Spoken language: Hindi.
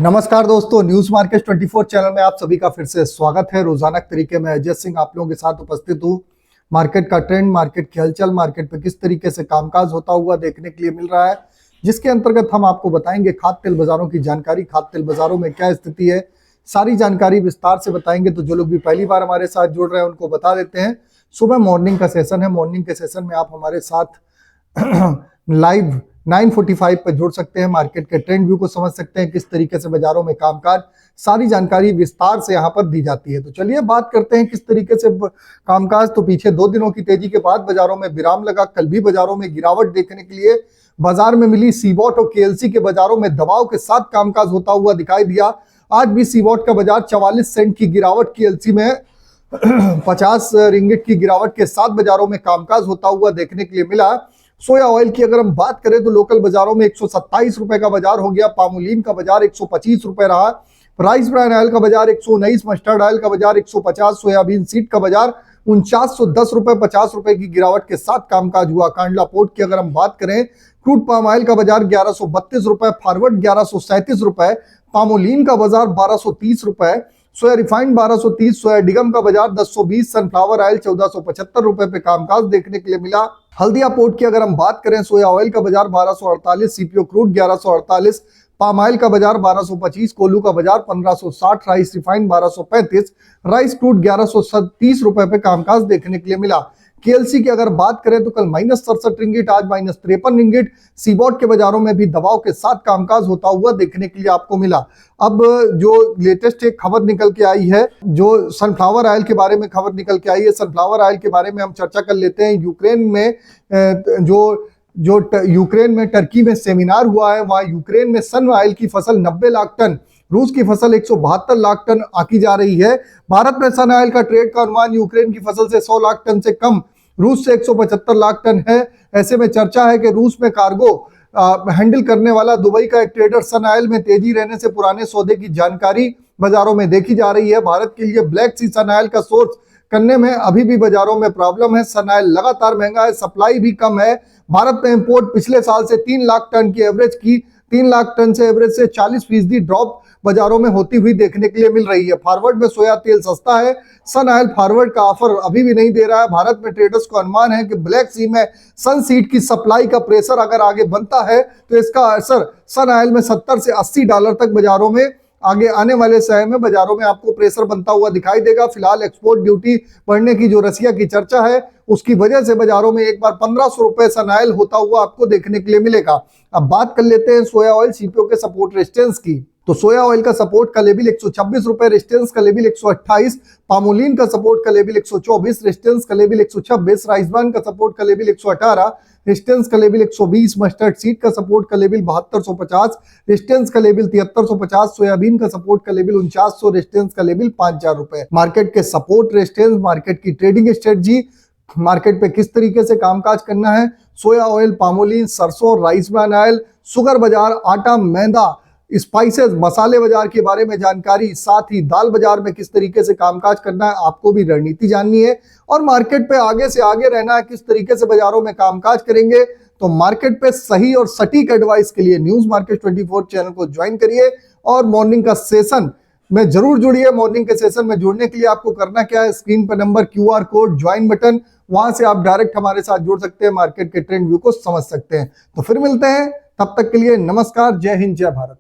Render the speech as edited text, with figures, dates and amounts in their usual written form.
नमस्कार दोस्तों, न्यूज मार्केट 24 चैनल में आप सभी का फिर से स्वागत है। रोजाना के तरीके में अजय सिंह आप लोगों के साथ उपस्थित हूँ। मार्केट का ट्रेंड, मार्केट की हलचल, मार्केट पे किस तरीके से कामकाज होता हुआ देखने के लिए मिल रहा है, जिसके अंतर्गत हम आपको बताएंगे खाद्य तेल बाजारों की जानकारी, खाद्य तेल बाजारों में क्या स्थिति है, सारी जानकारी विस्तार से बताएंगे। तो जो लोग भी पहली बार हमारे साथ जुड़ रहे हैं उनको बता देते हैं, सुबह मॉर्निंग का सेशन है। मॉर्निंग के सेशन में आप हमारे साथ लाइव 9:45 पर जुड़ सकते हैं। मार्केट के ट्रेंड व्यू को समझ सकते हैं, किस तरीके से बाजारों में कामकाज, सारी जानकारी विस्तार से यहाँ पर दी जाती है। तो चलिए बात करते हैं किस तरीके से कामकाज। तो पीछे 2 दिनों की तेजी के बाद बाजारों में विराम लगा। कल भी बाजारों में गिरावट देखने के लिए बाजार में मिली। सीबॉट और केएलसी के बाजारों में दबाव के साथ कामकाज होता हुआ दिखाई दिया। आज भी सीबॉट का बाजार 44 सेंट की गिरावट, केएलसी में 50 रिंगिट की गिरावट के साथ बाजारों में कामकाज होता हुआ देखने के लिए मिला। सोया ऑयल की अगर हम बात करें तो लोकल बाजारों में 127 रुपए का बाजार हो गया। पामोलिन का बाजार 125 रुपए रहा। राइस ब्रान ऑयल का बाजार 119, मस्टर्ड ऑयल का बाजार 150, सोयाबीन सीड का बाजार 4910 रुपए 50 रुपए की गिरावट के साथ कामकाज हुआ। कांडला पोर्ट की अगर हम बात करें, क्रूड पाम ऑयल का बाजार 1132 रुपए, फॉरवर्ड 1137 रुपए, पामोलिन का बाजार 1230 रुपए, सोया रिफाइंड 1230, सोया डिगम का बाजार 1020, सनफ्लावर ऑयल 1475 रुपए पे कामकाज देखने के लिए मिला। हल्दिया पोर्ट की अगर हम बात करें, सोया ऑयल का बाजार 1248, सीपीओ क्रूड 1148, पाम ऑयल का बाजार 1225, कोलू का बाजार 1560, राइस रिफाइंड 1235, राइस क्रूड 1130 रुपए पे कामकाज देखने के लिए मिला। केएलसी की अगर बात करें तो कल -67 रिंगिट, आज -53 रिंगिट। सीबॉट के बाजारों में भी दबाव के साथ कामकाज होता हुआ देखने के लिए आपको मिला। अब जो लेटेस्ट एक खबर निकल के आई है, जो सनफ्लावर ऑयल के बारे में खबर निकल के आई है, सनफ्लावर ऑयल के बारे में हम चर्चा कर लेते हैं। यूक्रेन में टर्की में सेमिनार हुआ है, वहां यूक्रेन में सन ऑयल की फसल 90 लाख टन, रूस की फसल 172 लाख टन आकी जा रही है। भारत में सन ऑयल का ट्रेड का अनुमान यूक्रेन की फसल से 100 लाख टन से कम, रूस से 175 लाख टन है। ऐसे में चर्चा है कि रूस में कार्गो हैंडल करने वाला दुबई का एक ट्रेडर सन ऑयल में तेजी रहने से पुराने सौदे की जानकारी बाजारों में देखी जा रही है। भारत के लिए ब्लैक सी सन ऑयल का सोर्स करने में अभी भी बाजारों में प्रॉब्लम है। सन ऑयल लगातार महंगा है, सप्लाई भी कम है। भारत में इंपोर्ट पिछले साल से 3 लाख टन की एवरेज की 3 लाख टन से एवरेज से 40% ड्रॉप बाजारों में होती हुई देखने के लिए मिल रही है। फॉरवर्ड में सोया तेल सस्ता है, सन ऑयल फॉरवर्ड का ऑफर अभी भी नहीं दे रहा है। भारत में ट्रेडर्स को अनुमान है कि ब्लैक सी में सन सीड की सप्लाई का प्रेशर अगर आगे बनता है तो इसका असर सन ऑयल में 70 से 80 डॉलर तक बाजारों में आगे आने वाले समय में बाजारों में आपको प्रेशर बनता हुआ दिखाई देगा। फिलहाल एक्सपोर्ट ड्यूटी बढ़ने की जो रसिया की चर्चा है, उसकी वजह से बाजारों में एक बार 1500 रुपए सन ऑयल होता हुआ आपको देखने के लिए मिलेगा। अब बात कर लेते हैं सोया ऑयल सीपीओ के सपोर्ट रेजिस्टेंस की। तो सोया ऑयल का सपोर्ट का लेवल 126 रुपए, रेजिस्टेंस का लेवल 128, पामोलिन का सपोर्ट का लेवल 124, रेजिस्टेंस का लेवल 126, राइस ब्रान का सपोर्ट का लेवल 118, रेजिस्टेंस का लेवल 120, मस्टर्ड सीड का सपोर्ट का लेवल 7250, रेजिस्टेंस का लेवल 7350, सोयाबीन का सपोर्ट का लेवल 4900, रेजिस्टेंस का लेवल 5000 रुपए। मार्केट के सपोर्ट रेजिस्टेंस, मार्केट की ट्रेडिंग स्ट्रेटजी, मार्केट पे किस तरीके से कामकाज करना है, सोया ऑयल, पामोलिन, सरसों, राइस ब्रान ऑयल, शुगर बाजार, आटा, मैदा, स्पाइसेस, मसाले बाजार के बारे में जानकारी, साथ ही दाल बाजार में किस तरीके से कामकाज करना है, आपको भी रणनीति जाननी है और मार्केट पे आगे से आगे रहना है, किस तरीके से बाजारों में कामकाज करेंगे। तो मार्केट पे सही और सटीक एडवाइस के लिए न्यूज मार्केट 24 चैनल को ज्वाइन करिए और मॉर्निंग का सेशन में जरूर जुड़िए। मॉर्निंग के सेशन में जुड़ने के लिए आपको करना क्या है, स्क्रीन पर number, QR code, join button, वहां से आप डायरेक्ट हमारे साथ जुड़ सकते हैं, मार्केट के ट्रेंड व्यू को समझ सकते हैं। तो फिर मिलते हैं, तब तक के लिए नमस्कार, जय हिंद, जय भारत।